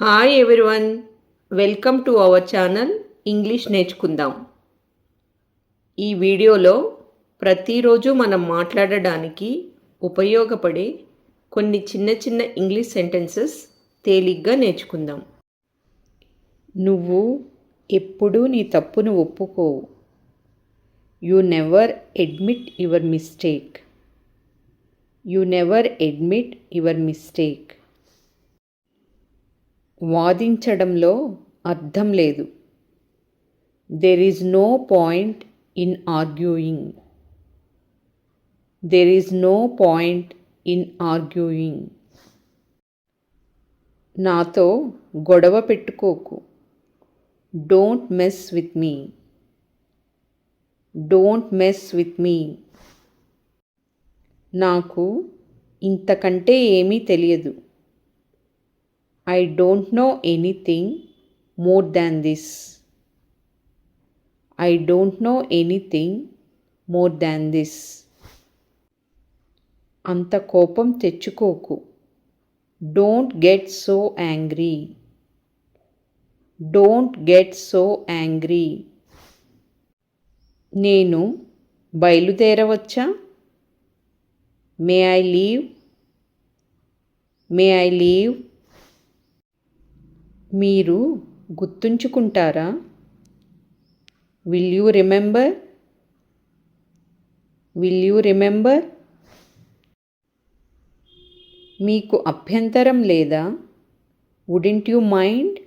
Hi everyone, welcome to our channel English నేర్చుకుందాం. ఈ వీడియోలో ప్రతిరోజు మనం మాట్లాడడానికి ఉపయోగపడే కొన్ని చిన్న చిన్న ఇంగ్లీష్ సెంటెన్సెస్ తేలిగ్గా నేర్చుకుందాం. నువ్వు ఎప్పుడూ నీ తప్పును ఒప్పుకోవు. You never admit your mistake. You never admit your mistake. వాదించడంలో అర్థం లేదు. There is no point in arguing. There is no point in arguing. నాతో గొడవ పెట్టుకోకు. Don't mess with me. Don't mess with me. నాకు ఇంతకంటే ఏమీ తెలియదు. I don't know anything more than this. I don't know anything more than this. అంత కోపం తెచ్చుకోకు. Don't get so angry. Don't get so angry. నేను బయలుదేరవచ్చా? May I leave? May I leave? మీరు గుర్తుంచుకుంటారా? Will you remember? Will you remember? మీకు అభ్యంతరం లేదా? Wouldn't you mind?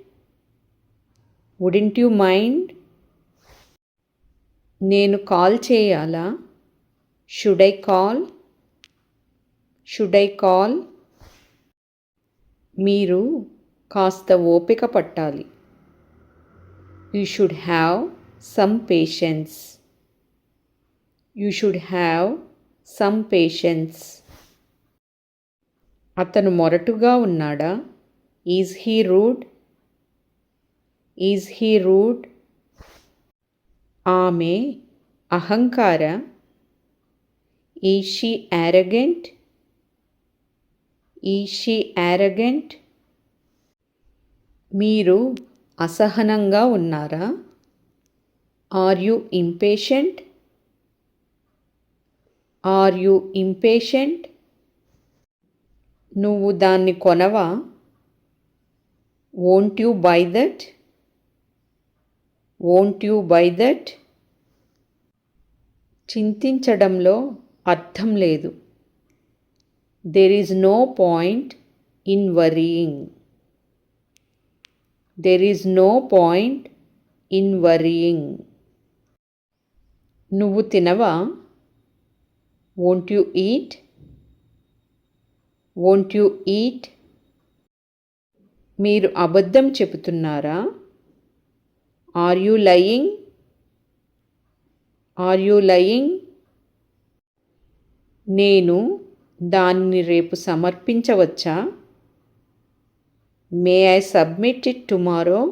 Wouldn't you mind? నేను call చేయాలా? Should I call? Should I call? మీరు కాస్త ఓపిక పట్టాలి. You should have some patience. You should have some patience. అతను మొరటుగా ఉన్నాడా? Is he rude? Is he rude? ఆమె అహంకార? Is she arrogant? Is she arrogant? మీరు అసహనంగా ఉన్నారా? Are you impatient? Are you impatient? నువ్వు దాన్ని కొనవా? Won't you buy that? Won't you buy that? చింతించడంలో అర్థం లేదు. There is no point in worrying. There is no point in worrying. నువ్వు తినవా? Won't you eat? Won't you eat? మీరు అబద్ధం చెబుతున్నారా? Are you lying? Are you lying? నేను దానిని రేపు సమర్పించవచ్చా? May I submit it tomorrow?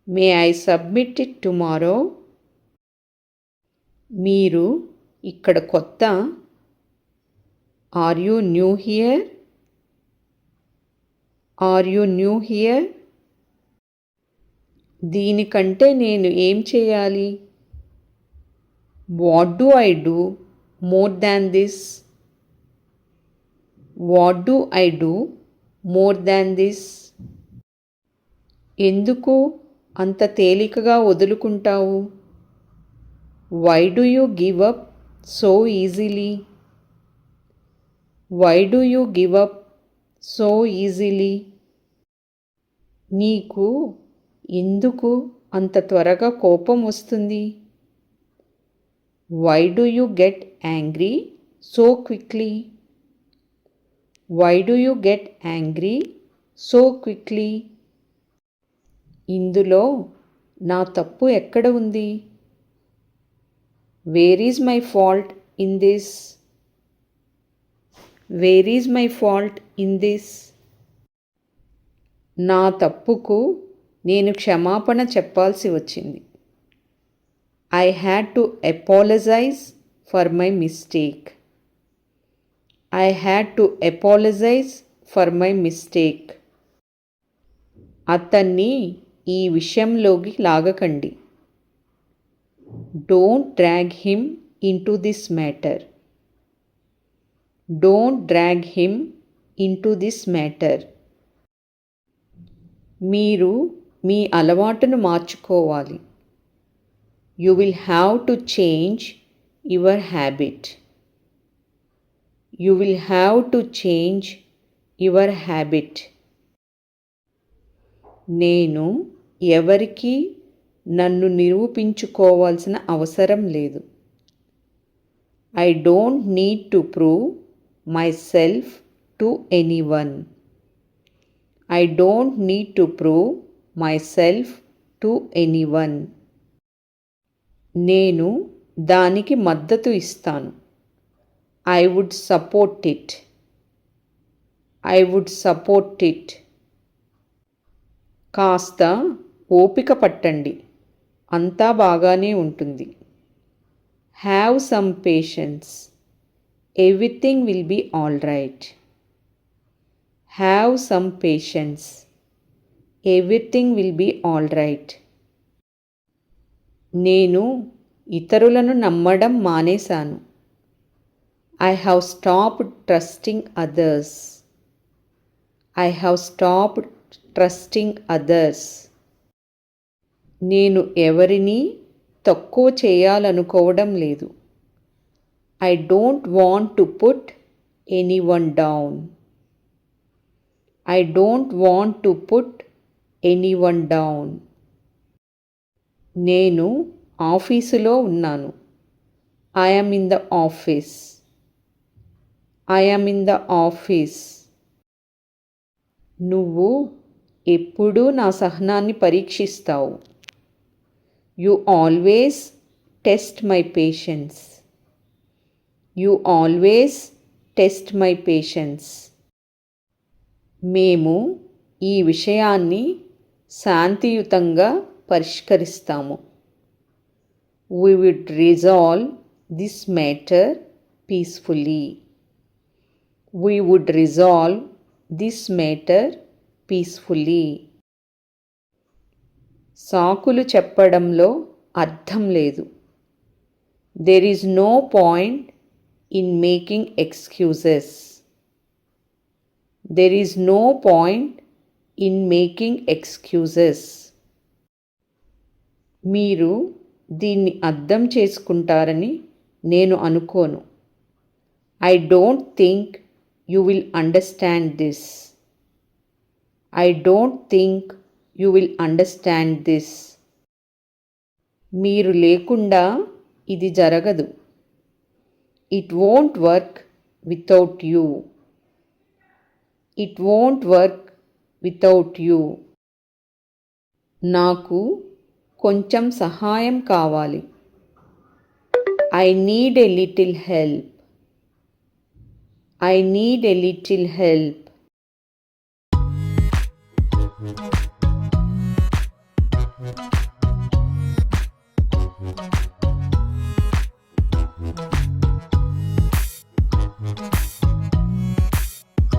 May I submit it tomorrow? మీరు ఇక్కడ కొత్త? Are you new here? Are you new here? దీనికంటే నేను ఏం చేయాలి? What do I do more than this? What do I do more than this? ఎందుకు అంత తేలికగా వదులుకుంటావు? Why do you give up so easily? Why do you give up so easily? నీకు ఎందుకు అంత త్వరగా కోపం వస్తుంది? Why do you get angry so quickly? Why do you get angry so quickly? ఇందులో నా తప్పు ఎక్కడ ఉంది? Where is my fault in this? Where is my fault in this? నా తప్పుకు నేను క్షమాపణ చెప్పాల్సి వచ్చింది. I had to apologize for my mistake. I had to apologize for my mistake. అతన్ని ఈ విషయంలోకి లాగకండి. Don't drag him into this matter. Don't drag him into this matter. మీరు మీ అలవాటును మార్చుకోవాలి. You will have to change your habit. You will have to change your habit. నేను ఎవరికీ నన్ను నిరూపించుకోవాల్సిన అవసరం లేదు. I don't need to prove myself to anyone. I don't need to prove myself to anyone. నేను దానికి మద్దతు ఇస్తాను. I would support it. I would support it. కాస్త ఓపిక పట్టండి, అంతా బాగానే ఉంటుంది. Have some patience. Everything will be all right. Have some patience. Everything will be all right. నేను ఇతరులను నమ్మడం మానేశాను. I have stopped trusting others. I have stopped trusting others. నేను ఎవరినీ తక్కువ చేయాలనుకోవడం లేదు. I don't want to put anyone down. I don't want to put anyone down. నేను ఆఫీసులో ఉన్నాను. I am in the office. I am in the office. నువ్వు ఎప్పుడూ నా సహనాన్ని పరీక్షిస్తావు. You always test my patience. You always test my patience. మేము ఈ విషయాన్ని శాంతియుతంగా పరిష్కరిస్తాము. We would resolve this matter peacefully. We would resolve this matter peacefully. సాకులు చెప్పడంలో అర్థం లేదు. There is no point in making excuses. There is no point in making excuses. మీరు దీన్ని అర్థం చేసుకుంటారని నేను అనుకోను. I don't think you will understand this. I don't think you will understand this. మీరు లేకుండా ఇది జరగదు. It won't work without you. It won't work without you. నాకు కొంచెం సహాయం కావాలి. I need a little help. I need a little help.